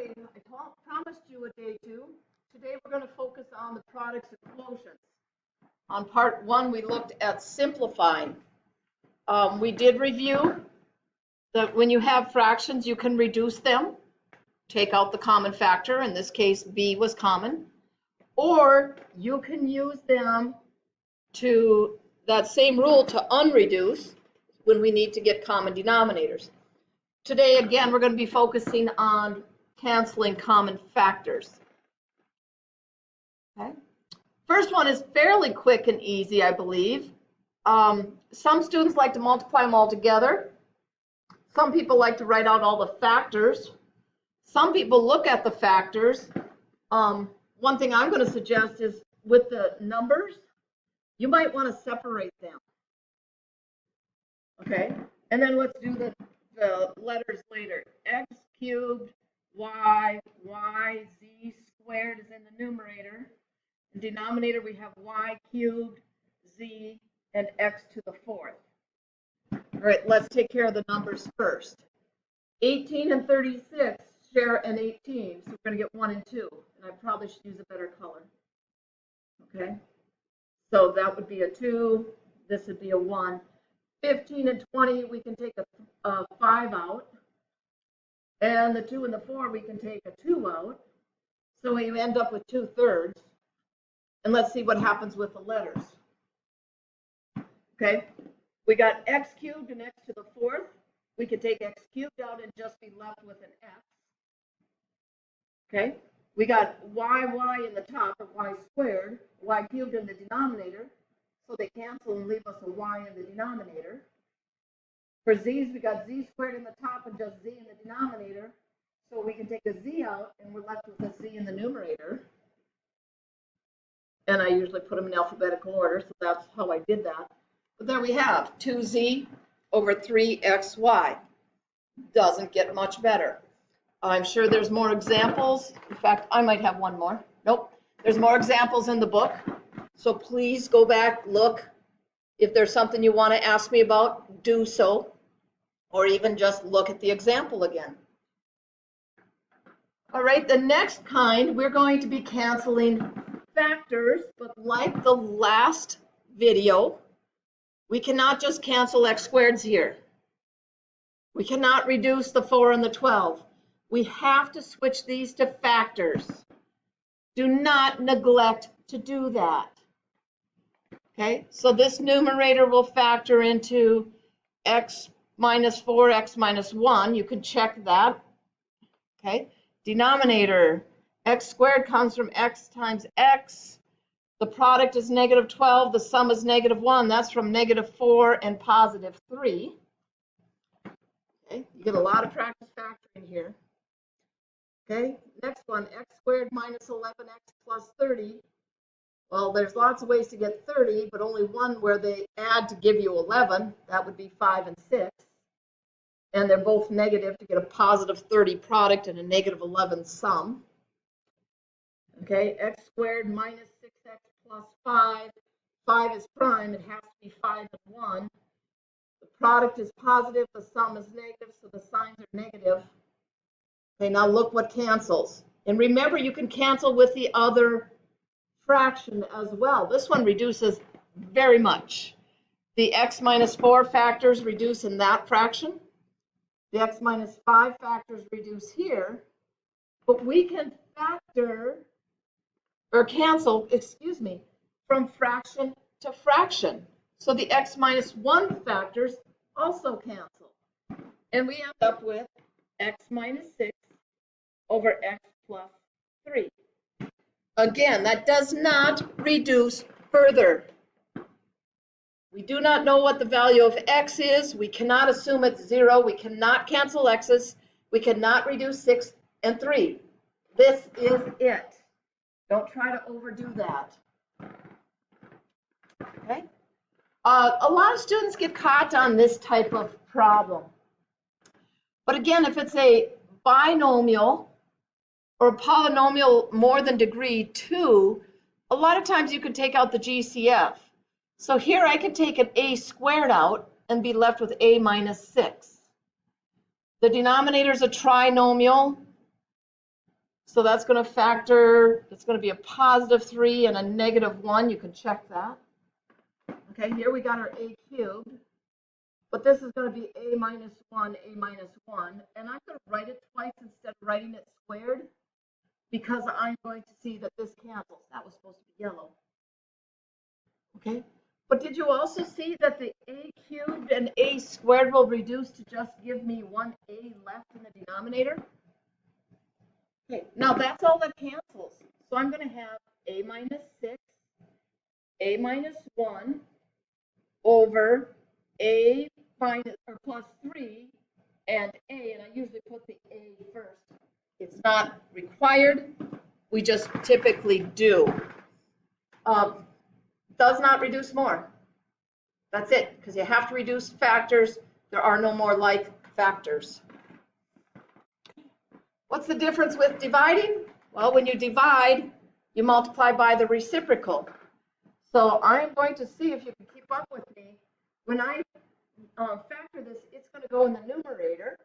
morning, I promised you a day two. Today we're going to focus on the products and quotients. On part one, we looked at simplifying. We did review that when you have fractions, you can reduce them, take out the common factor. In this case, b was common. Or you can use them to, that same rule, to unreduce when we need to get common denominators. Today, again, we're going to be focusing on canceling common factors. Okay. First one is fairly quick and easy, I believe. Some students like to multiply them all together. Some people like to write out all the factors. Some people look at the factors. One thing I'm going to suggest is with the numbers, you might want to separate them. Okay, and then let's do the letters later. X cubed, y, z squared is in the numerator. In the denominator, we have y cubed, z, and x to the fourth. All right, let's take care of the numbers first. 18 and 36 share an 18, so we're going to get 1 and 2. And I probably should use a better color. Okay, so that would be a 2. This would be a 1. 15 and 20, we can take a 5 out. And the 2 and the 4, we can take a 2 out. So we end up with 2/3. And let's see what happens with the letters. Okay, we got x cubed and x to the fourth. We could take x cubed out and just be left with an x. Okay, we got y in the top, or y squared, y cubed in the denominator. So they cancel and leave us a y in the denominator. For z's, we got z squared in the top and just z in the denominator. So we can take a z out and we're left with a z in the numerator. And I usually put them in alphabetical order, so that's how I did that. But there we have 2z over 3xy. Doesn't get much better. I'm sure there's more examples. In fact, I might have one more. Nope. There's more examples in the book. So please go back, look. If there's something you want to ask me about, do so. Or even just look at the example again. All right, the next kind, we're going to be canceling factors, but like the last video, we cannot just cancel x squareds here. We cannot reduce the 4 and the 12. We have to switch these to factors. Do not neglect to do that. Okay, so this numerator will factor into x minus 4, x minus 1. You can check that. Okay, denominator, x squared comes from x times x. The product is negative 12. The sum is negative 1. That's from negative 4 and positive 3. Okay, you get a lot of practice factoring here. Okay, next one, x squared minus 11x plus 30. Well, there's lots of ways to get 30, but only one where they add to give you 11. That would be 5 and 6. And they're both negative to get a positive 30 product and a negative 11 sum. Okay, x squared minus 6x plus 5. 5 is prime. It has to be 5 and 1. The product is positive. The sum is negative, so the signs are negative. Okay, now look what cancels. And remember, you can cancel with the other fraction as well. This one reduces very much. The x minus 4 factors reduce in that fraction. The x minus 5 factors reduce here. But we can factor, or cancel, excuse me, from fraction to fraction. So the x minus 1 factors also cancel. And we end up with x minus 6 over x plus 3. Again, that does not reduce further. We do not know what the value of x is. We cannot assume it's 0. We cannot cancel x's. We cannot reduce 6 and 3. This is it. Don't try to overdo that. Okay? A lot of students get caught on this type of problem. But again, if it's a binomial or polynomial more than degree 2, a lot of times you can take out the GCF. So here I can take an a squared out and be left with a minus 6. The denominator is a trinomial. So that's going to factor, it's going to be a positive 3 and a negative 1. You can check that. Okay, here we got our a cubed. But this is going to be a minus 1, a minus 1. And I'm going to write it twice instead of writing it squared, because I'm going to see that this cancels. That was supposed to be yellow. Okay, but did you also see that the a cubed and a squared will reduce to just give me one a left in the denominator? Okay, now that's all that cancels. So I'm going to have a minus 6, a minus 1 over a minus or plus 3 and I usually put the a first. It's not required. We just typically do. Does not reduce more. That's it, because you have to reduce factors. There are no more like factors. What's the difference with dividing? Well, when you divide, you multiply by the reciprocal. So I'm going to see if you can keep up with me. When I factor this, it's going to go in the numerator.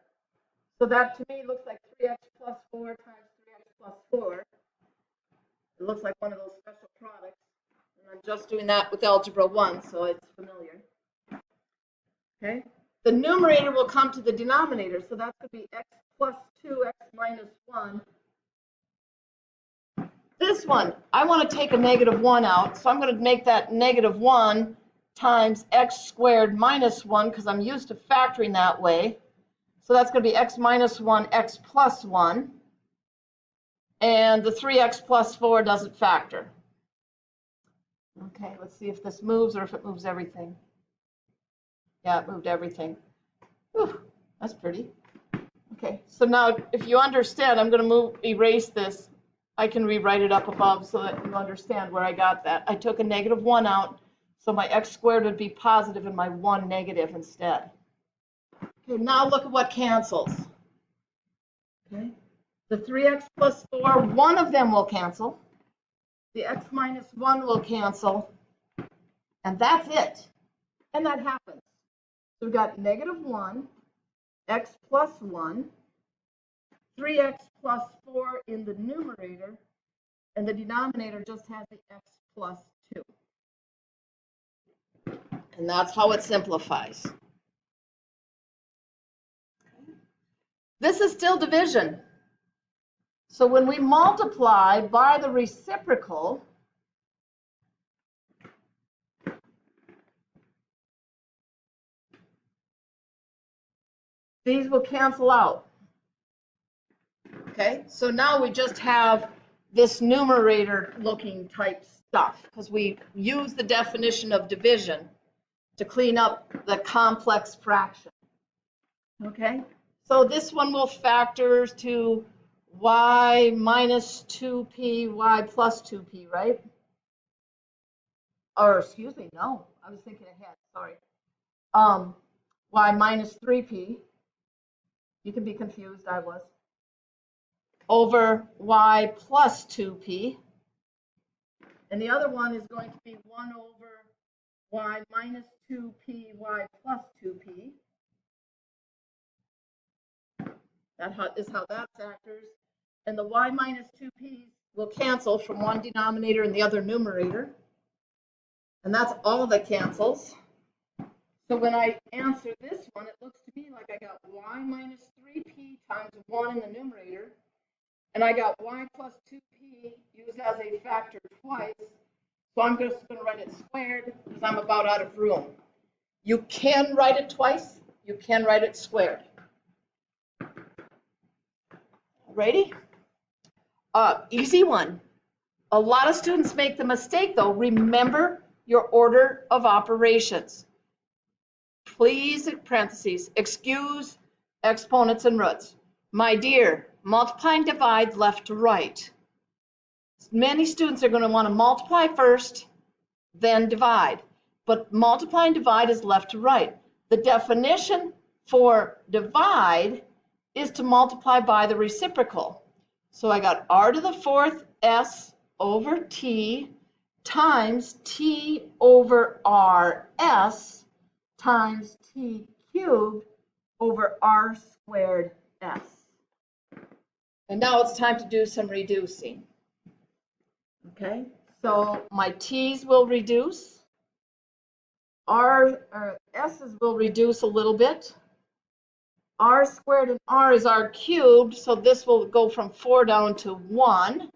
So that to me looks like 3x plus 4 times 3x plus 4. It looks like one of those special products. And I'm just doing that with algebra 1, so it's familiar. Okay. The numerator will come to the denominator, so that's going to be x plus 2, x minus 1. This one, I want to take a negative 1 out, so I'm going to make that negative 1 times x squared minus 1, because I'm used to factoring that way. So that's going to be x minus 1, x plus 1. And the 3x plus 4 doesn't factor. Okay, let's see if this moves or if it moves everything. Yeah, it moved everything. Whew, that's pretty. Okay, so now if you understand, I'm going to erase this. I can rewrite it up above so that you understand where I got that. I took a negative 1 out, so my x squared would be positive and my 1 negative instead. Okay, now look at what cancels. Okay, the 3x plus 4, one of them will cancel. The x minus 1 will cancel. And that's it. And that happens. So we've got negative 1, x plus 1, 3x plus 4 in the numerator, and the denominator just has the x plus 2. And that's how it simplifies. This is still division. So when we multiply by the reciprocal, these will cancel out. Okay, so now we just have this numerator looking type stuff because we use the definition of division to clean up the complex fraction. Okay, so this one will factor to y minus 2p, y plus 2p, right? Or excuse me, no, I was thinking ahead, sorry. Y minus 3p, you can be confused, I was, over y plus 2p. And the other one is going to be 1 over y minus 2p, y plus 2p. That is how that factors. And the y minus 2p's will cancel from one denominator and the other numerator. And that's all that cancels. So when I answer this one, it looks to me like I got y minus 3p times 1 in the numerator. And I got y plus 2p used as a factor twice. So I'm just going to write it squared because I'm about out of room. You can write it twice. You can write it squared. Ready? Easy one. A lot of students make the mistake, though. Remember your order of operations. Please, parentheses, excuse exponents and roots. My dear, multiply and divide left to right. Many students are going to want to multiply first, then divide. But multiply and divide is left to right. The definition for divide is to multiply by the reciprocal. So I got r to the 4th s over t times t over rs times t cubed over r squared s. And now it's time to do some reducing. Okay, so my t's will reduce. S's will reduce a little bit. R squared and R is R cubed, so this will go from 4 down to 1.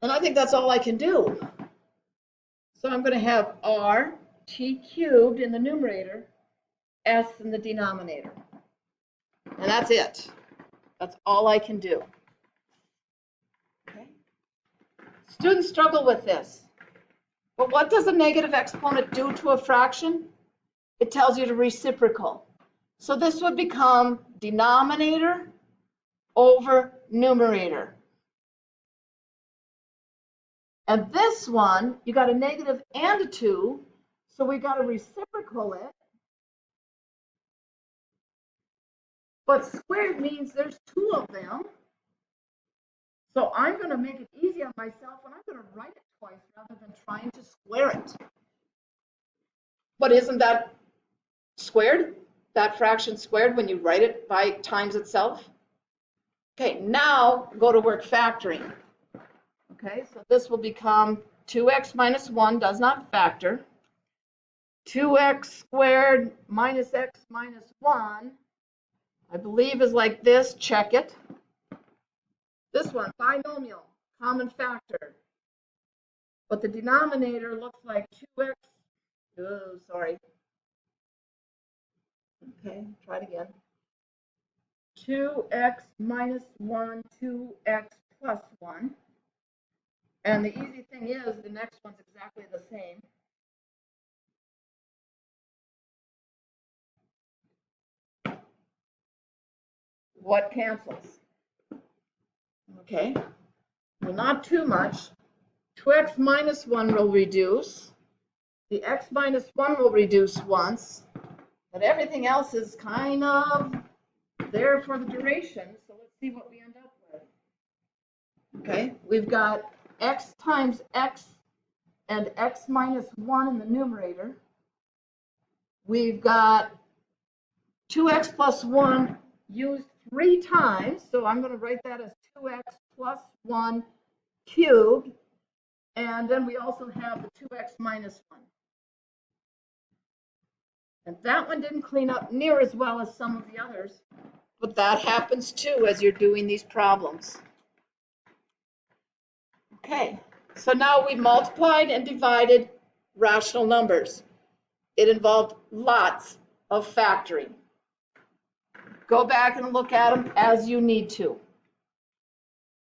And I think that's all I can do. So I'm going to have R t cubed in the numerator, S in the denominator. And that's it. That's all I can do. Okay. Students struggle with this. But what does a negative exponent do to a fraction? It tells you to reciprocal. So this would become denominator over numerator. And this one, you got a negative and a 2, so we got to reciprocal it. But squared means there's 2 of them. So I'm going to make it easy on myself, and I'm going to write it twice rather than trying to square it. But isn't that squared? That fraction squared when you write it by times itself? Okay, now go to work factoring. Okay, so this will become 2x minus 1 does not factor. 2x squared minus x minus 1, I believe is like this. Check it. This one, binomial, common factor. But the denominator looks like 2x. Oh, sorry. Okay, try it again. 2x minus 1, 2x plus 1. And the easy thing is the next one's exactly the same. What cancels? Okay, well, not too much. 2x minus 1 will reduce. The x minus 1 will reduce once. But everything else is kind of there for the duration. So let's see what we end up with. Okay, we've got x times x and x minus 1 in the numerator. We've got 2x plus 1 used 3 times. So I'm going to write that as 2x plus 1 cubed. And then we also have the 2x minus 1. And that one didn't clean up near as well as some of the others. But that happens too as you're doing these problems. Okay, so now we multiplied and divided rational numbers. It involved lots of factoring. Go back and look at them as you need to.